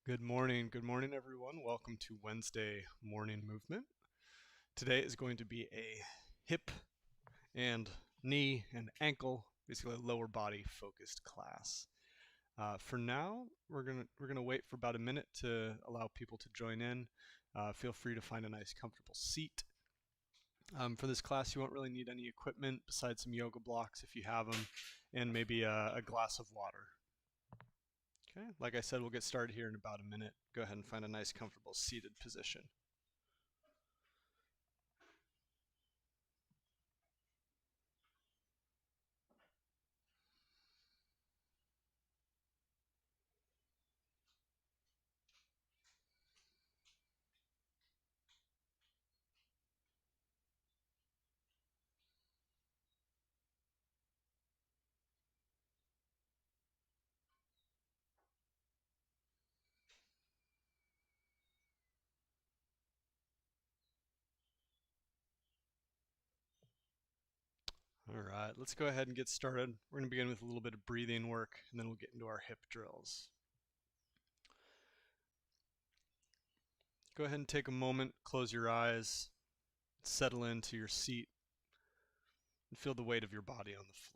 Good morning. Good morning, everyone. Welcome to Wednesday morning movement. Today is going to be a hip and knee and ankle, basically a lower body focused class. For now, we're gonna wait for about a minute to allow people to join in. Feel free to find a nice, comfortable seat. For this class, you won't really need any equipment besides some yoga blocks if you have them, and maybe a glass of water. Okay, like I said, we'll get started here in about a minute. Go ahead and find a nice, comfortable seated position. All right, let's go ahead and get started. We're going to begin with a little bit of breathing work, and then we'll get into our hip drills. Go ahead and take a moment, close your eyes, settle into your seat, and feel the weight of your body on the floor.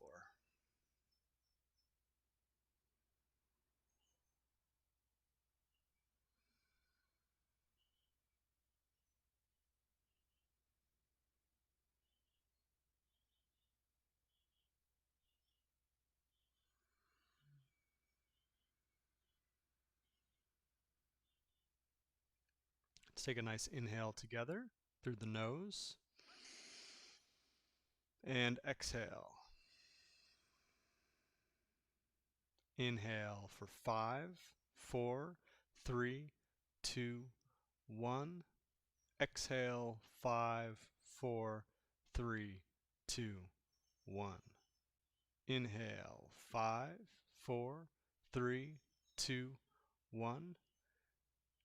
Let's take a nice inhale together through the nose, and exhale. Inhale for 5, 4, 3, 2, 1. Exhale, 5, 4, 3, 2, 1. Inhale, 5, 4, 3, 2, 1.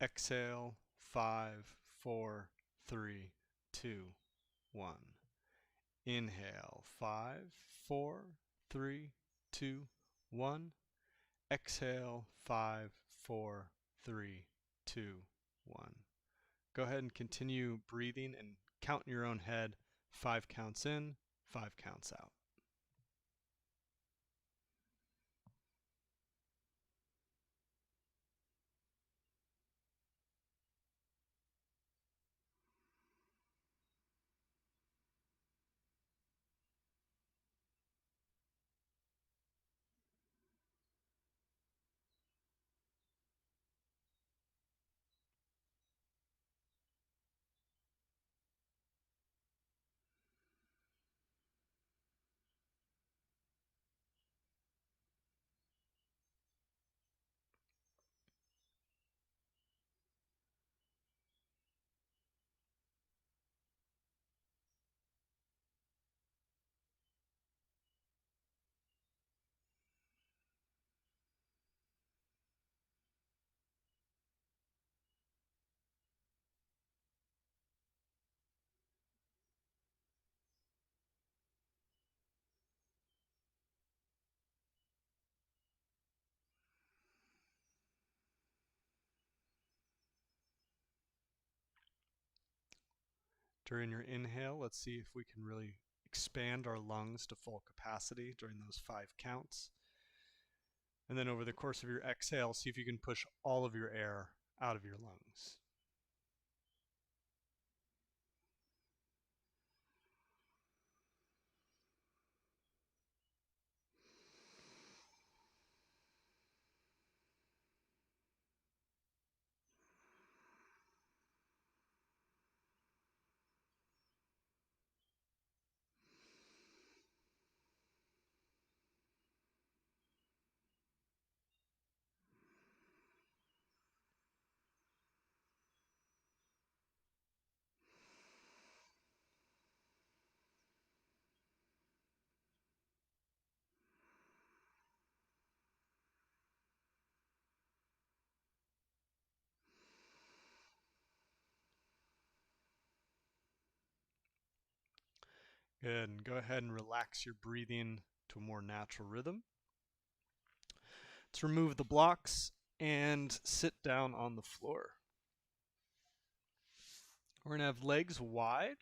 Exhale, 5, 4, 3, 2, 1. Inhale, 5, 4, 3, 2, 1. Exhale, 5, 4, 3, 2, 1. Go ahead and continue breathing and count in your own head. 5 counts in, 5 counts out. During your inhale, let's see if we can really expand our lungs to full capacity during those 5 counts. And then over the course of your exhale, see if you can push all of your air out of your lungs. Good. And go ahead and relax your breathing to a more natural rhythm. Let's remove the blocks and sit down on the floor. We're going to have legs wide,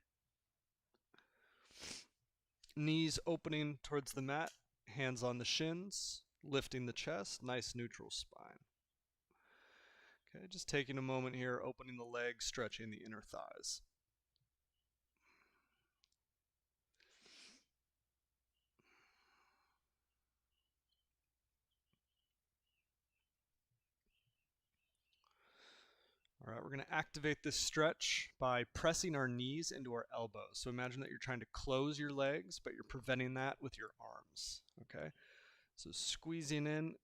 knees opening towards the mat, hands on the shins, lifting the chest, nice neutral spine. Okay, just taking a moment here, opening the legs, stretching the inner thighs. All right, we're going to activate this stretch by pressing our knees into our elbows. So imagine that you're trying to close your legs, but you're preventing that with your arms. Okay, so squeezing in,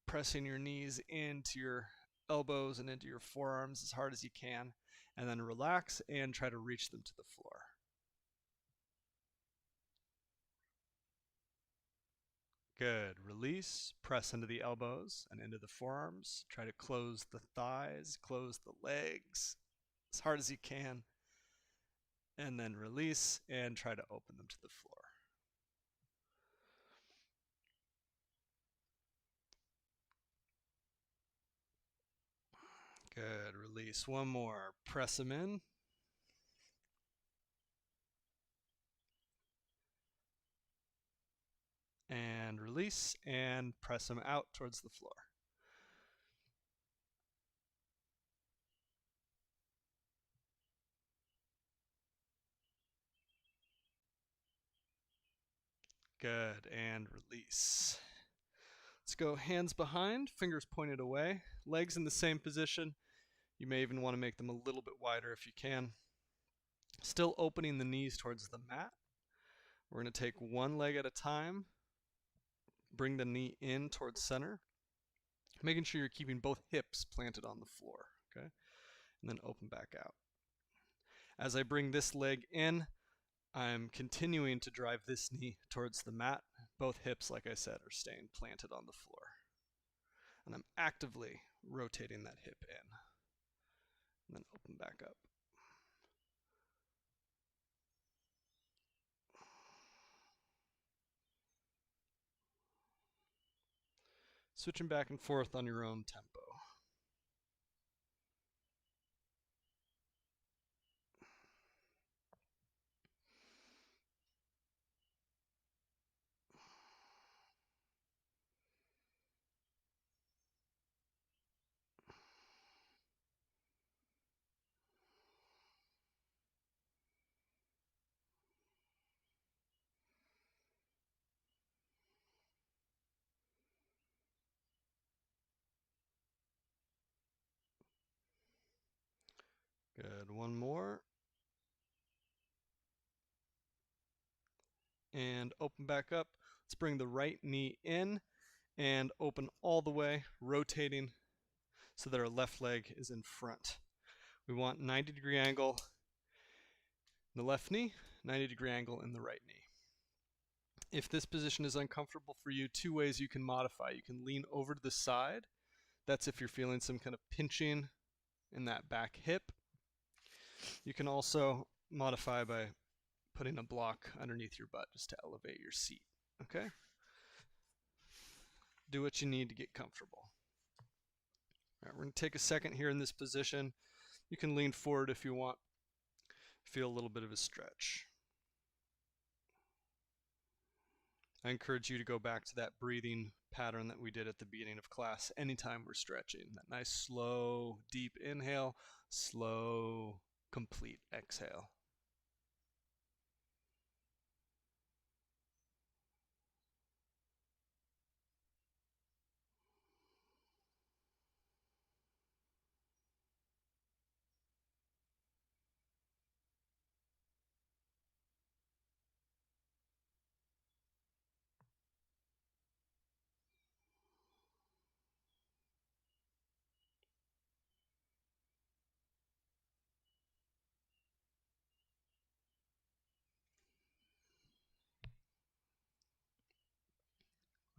pressing your knees into your elbows and into your forearms as hard as you can, and then relax and try to reach them to the floor. Good. Release, press into the elbows and into the forearms. Try to close the thighs, close the legs as hard as you can, and then release and try to open them to the floor. Good. Release. One more. Press them in. And release and press them out towards the floor. Good. And release. Let's go hands behind, fingers pointed away, legs in the same position. You may even want to make them a little bit wider if you can. Still opening the knees towards the mat. We're going to take one leg at a time, bring the knee in towards center, making sure you're keeping both hips planted on the floor, okay? And then open back out. As I bring this leg in, I'm continuing to drive this knee towards the mat. Both hips, like I said, are staying planted on the floor. And I'm actively rotating that hip in. And then open back up. Switching back and forth on your own tempo. Good. One more. And open back up. Let's bring the right knee in and open all the way, rotating so that our left leg is in front. We want 90-degree angle in the left knee, 90-degree angle in the right knee. If this position is uncomfortable for you, two ways you can modify. You can lean over to the side. That's if you're feeling some kind of pinching in that back hip. You can also modify by putting a block underneath your butt just to elevate your seat. Okay? Do what you need to get comfortable. All right, we're going to take a second here in this position. You can lean forward if you want. Feel a little bit of a stretch. I encourage you to go back to that breathing pattern that we did at the beginning of class anytime we're stretching. That nice slow, deep inhale, slow, complete exhale.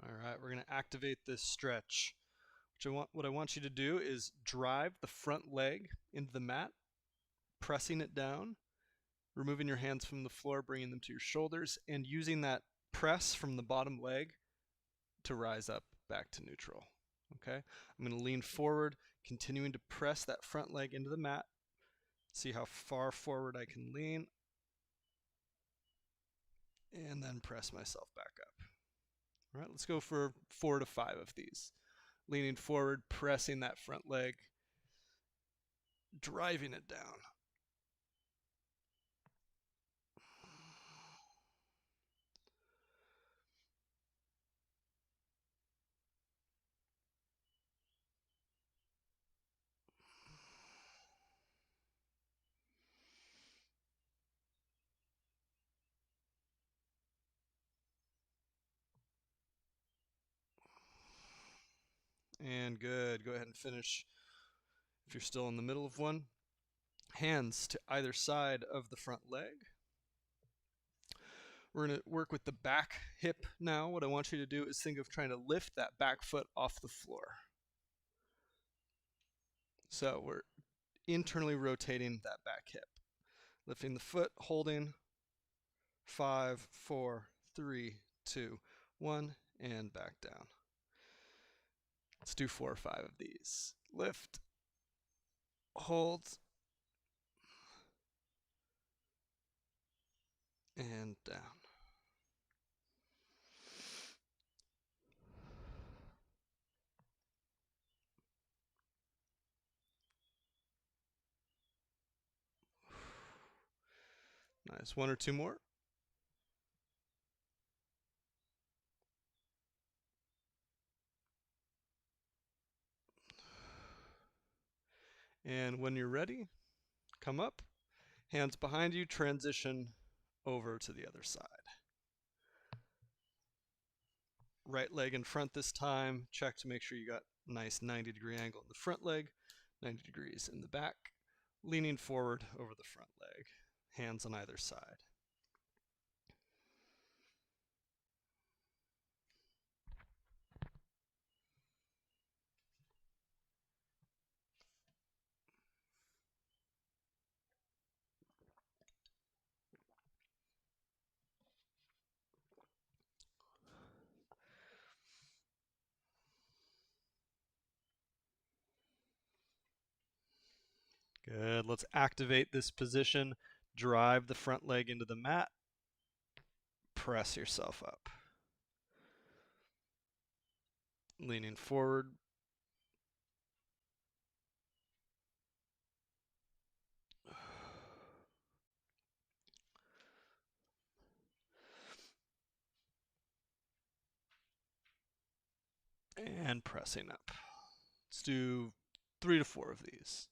All right, we're going to activate this stretch. What I want you to do is drive the front leg into the mat, pressing it down, removing your hands from the floor, bringing them to your shoulders, and using that press from the bottom leg to rise up back to neutral. Okay, I'm going to lean forward, continuing to press that front leg into the mat. See how far forward I can lean, and then press myself back up. All right, let's go for 4 to 5 of these. Leaning forward, pressing that front leg, driving it down. And good. Go ahead and finish if you're still in the middle of one. Hands to either side of the front leg. We're going to work with the back hip now. What I want you to do is think of trying to lift that back foot off the floor. So we're internally rotating that back hip. Lifting the foot, holding. 5, 4, 3, 2, 1, and back down. Let's do 4 or 5 of these. Lift, hold, and down. Nice. 1 or 2 more. And when you're ready, come up, hands behind you, transition over to the other side. Right leg in front this time. Check to make sure you got a nice 90-degree angle in the front leg, 90 degrees in the back. Leaning forward over the front leg, hands on either side. Good. Let's activate this position. Drive the front leg into the mat. Press yourself up. Leaning forward. And pressing up. Let's do 3 to 4 of these.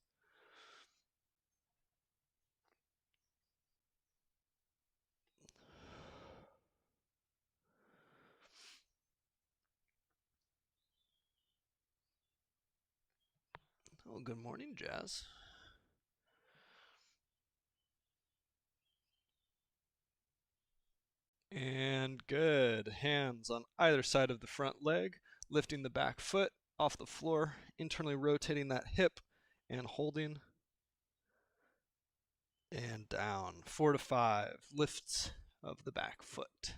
Oh, good morning, Jazz. And good. Hands on either side of the front leg, lifting the back foot off the floor, internally rotating that hip and holding. And down. 4 to 5 lifts of the back foot.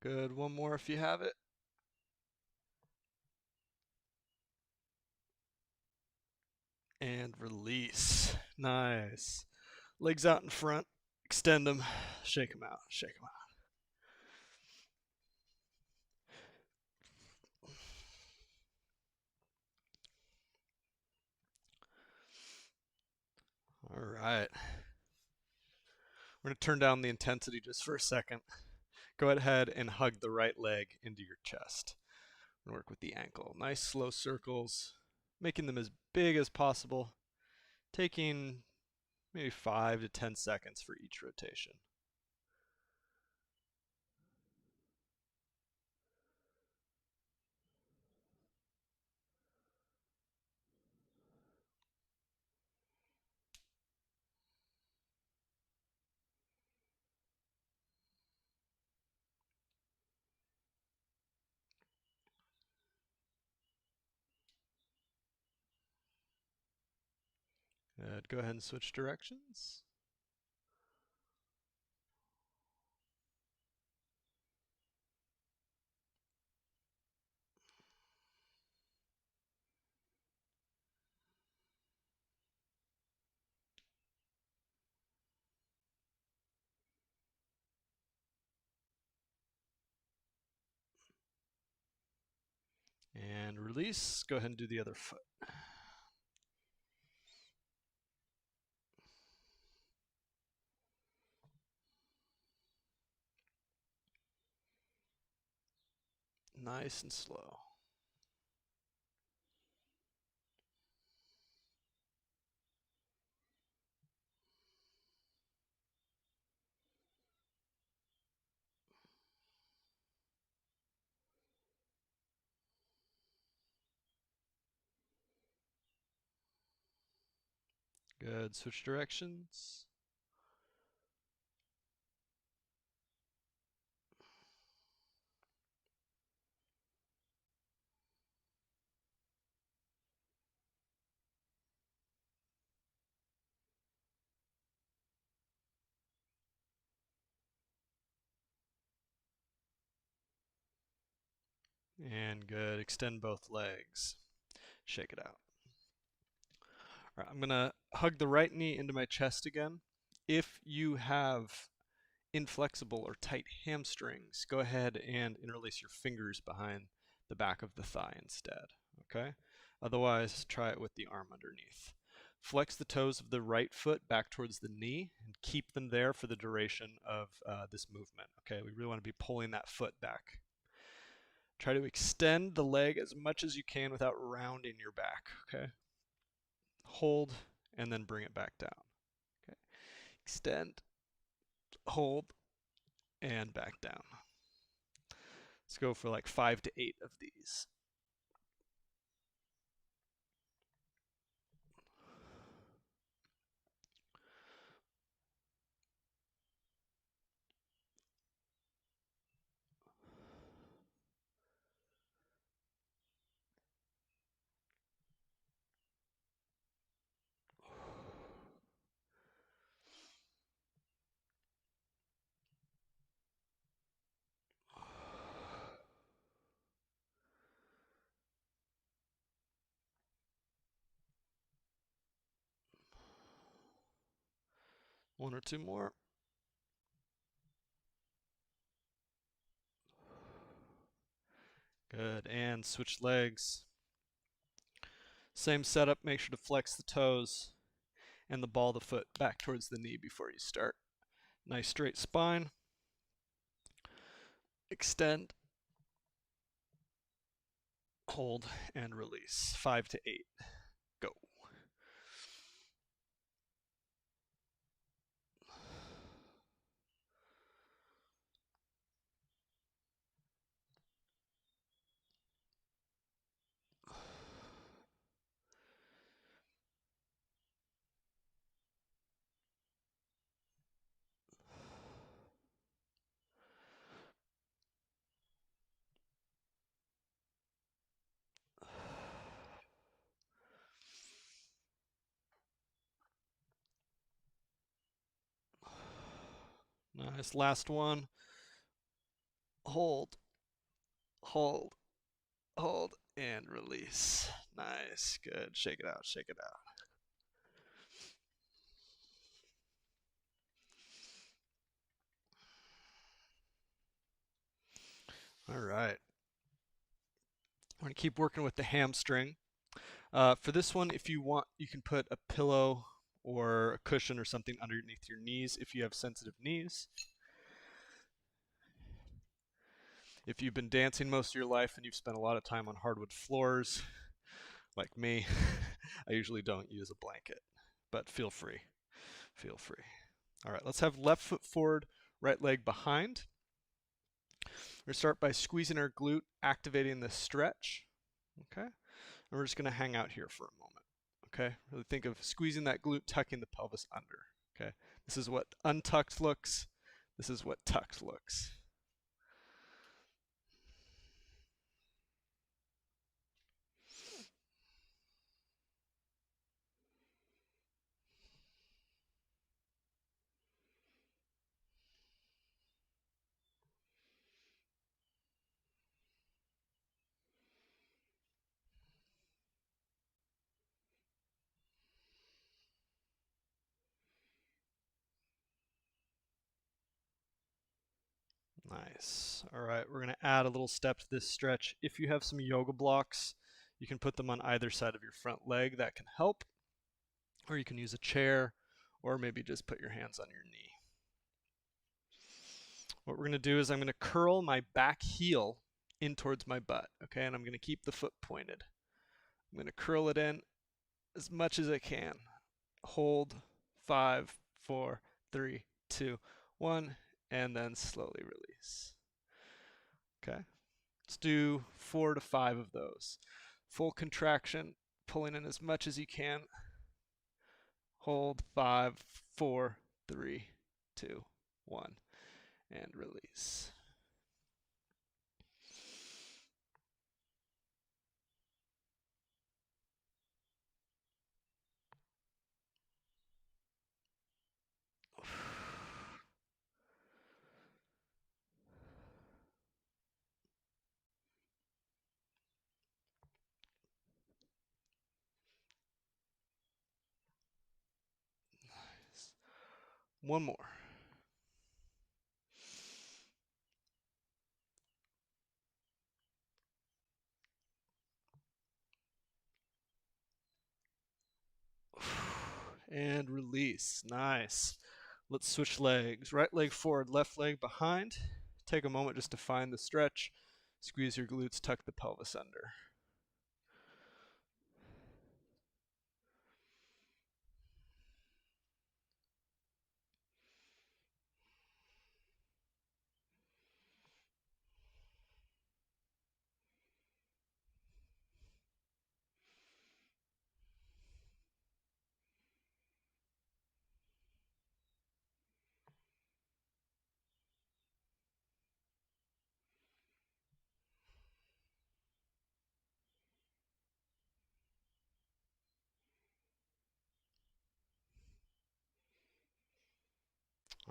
Good. 1 more if you have it. And release. Nice. Legs out in front. Extend them. Shake them out. Shake them out. All right. We're going to turn down the intensity just for a second. Go ahead and hug the right leg into your chest. And work with the ankle. Nice slow circles, making them as big as possible, taking maybe 5 to 10 seconds for each rotation. Good. Go ahead and switch directions. And release. Go ahead and do the other foot. Nice and slow. Good. Switch directions. And good. Extend both legs. Shake it out. All right, I'm going to hug the right knee into my chest again. If you have inflexible or tight hamstrings, go ahead and interlace your fingers behind the back of the thigh instead. Okay? Otherwise, try it with the arm underneath. Flex the toes of the right foot back towards the knee and keep them there for the duration of this movement. Okay, we really want to be pulling that foot back. Try to extend the leg as much as you can without rounding your back. Okay, hold and then bring it back down. Okay, extend, hold, and back down. Let's go for like 5 to 8 of these. One or two more. Good, and switch legs. Same setup, make sure to flex the toes and the ball of the foot back towards the knee before you start. Nice straight spine. Extend, hold, and release. 5 to 8. Go. Nice. Last one. Hold, hold, hold, and release. Nice. Good. Shake it out. Shake it out. All right. I'm going to keep working with the hamstring. For this one, if you want, you can put a pillow or a cushion or something underneath your knees if you have sensitive knees. If you've been dancing most of your life and you've spent a lot of time on hardwood floors, like me, I usually don't use a blanket, but feel free. Feel free. All right, let's have left foot forward, right leg behind. We're going to start by squeezing our glute, activating the stretch. Okay, and we're just going to hang out here for a moment. Okay, really think of squeezing that glute, tucking the pelvis under. Okay, this is what untucked looks. This is what tucked looks. Nice. All right, we're going to add a little step to this stretch. If you have some yoga blocks, you can put them on either side of your front leg. That can help. Or you can use a chair, or maybe just put your hands on your knee. What we're going to do is I'm going to curl my back heel in towards my butt, okay? And I'm going to keep the foot pointed. I'm going to curl it in as much as I can. Hold, 5, 4, 3, 2, 1, and then slowly release. Okay? Let's do 4 to 5 of those. Full contraction, pulling in as much as you can. Hold, 5, 4, 3, 2, 1, and release. One more. And release. Nice. Let's switch legs. Right leg forward, left leg behind. Take a moment just to find the stretch. Squeeze your glutes, tuck the pelvis under.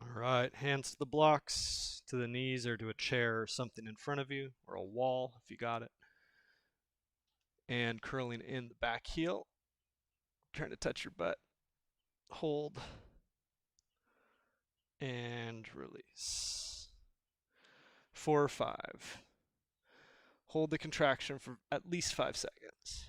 All right, hands to the blocks, to the knees, or to a chair or something in front of you, or a wall if you got it. And curling in the back heel, trying to touch your butt. Hold, and release. 4 or 5. Hold the contraction for at least 5 seconds.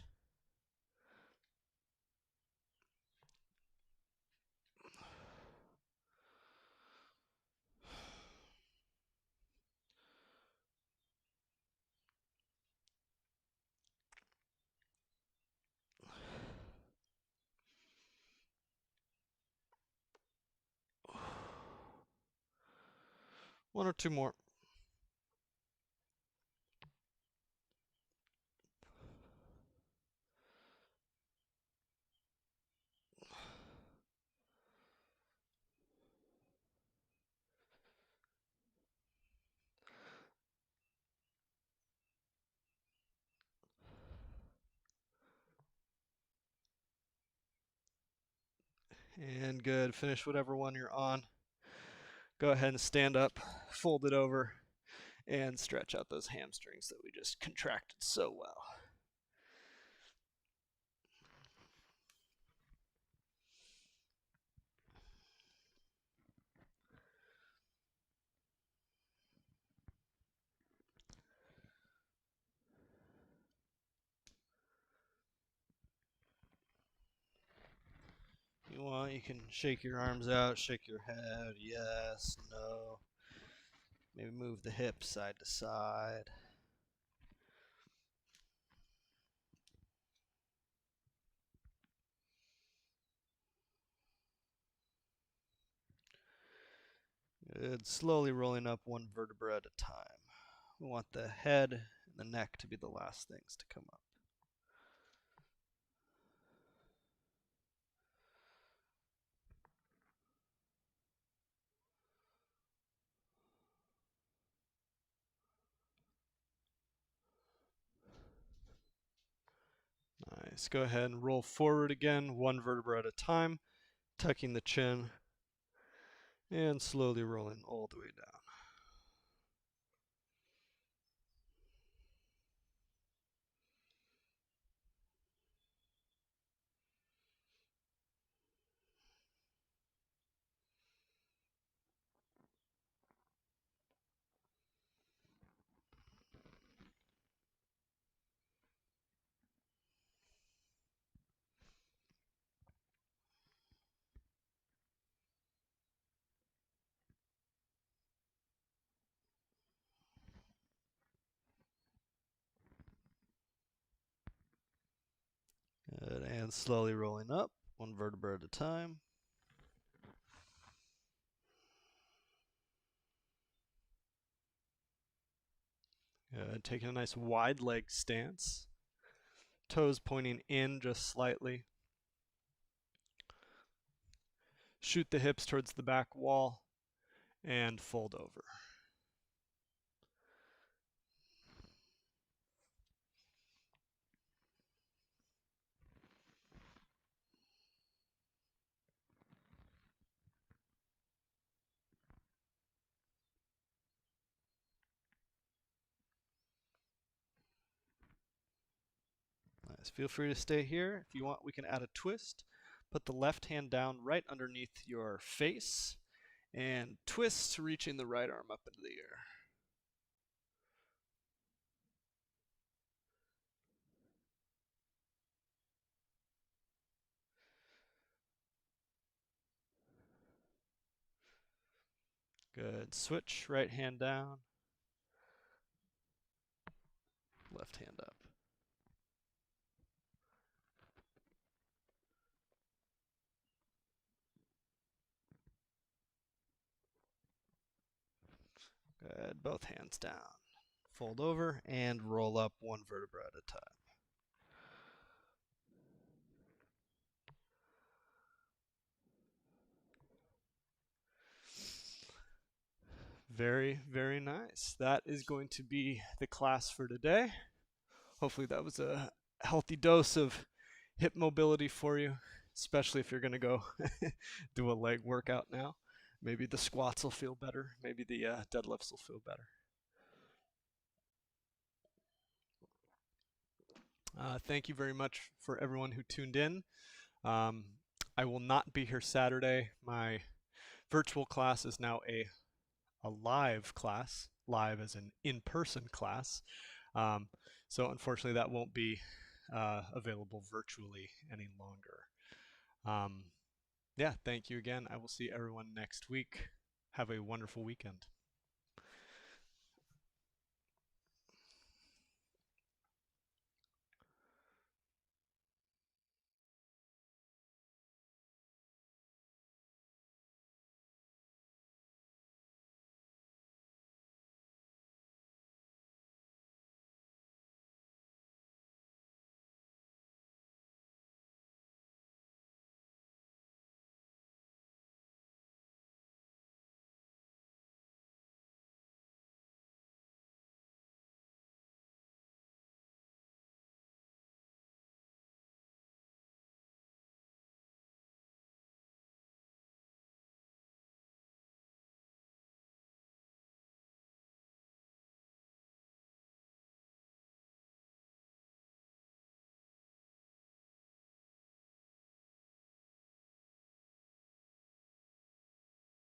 One or two more. And good. Finish whatever one you're on. Go ahead and stand up, fold it over, and stretch out those hamstrings that we just contracted so well. You want, you can shake your arms out, shake your head, yes, no. Maybe move the hips side to side. Good. Slowly rolling up one vertebra at a time. We want the head and the neck to be the last things to come up. Nice. Go ahead and roll forward again, one vertebra at a time, tucking the chin, and slowly rolling all the way down. And slowly rolling up, one vertebra at a time. Taking a nice wide leg stance. Toes pointing in just slightly. Shoot the hips towards the back wall and fold over. Nice. Feel free to stay here. If you want, we can add a twist. Put the left hand down right underneath your face and twist, reaching the right arm up into the air. Good. Switch, right hand down, left hand up. Good. Both hands down. Fold over and roll up one vertebra at a time. Very, very nice. That is going to be the class for today. Hopefully that was a healthy dose of hip mobility for you, especially if you're going to go do a leg workout now. Maybe the squats will feel better. Maybe the deadlifts will feel better. Thank you very much for everyone who tuned in. I will not be here Saturday. My virtual class is now a live class, live as an in-person class. So unfortunately that won't be available virtually any longer. Yeah, thank you again. I will see everyone next week. Have a wonderful weekend.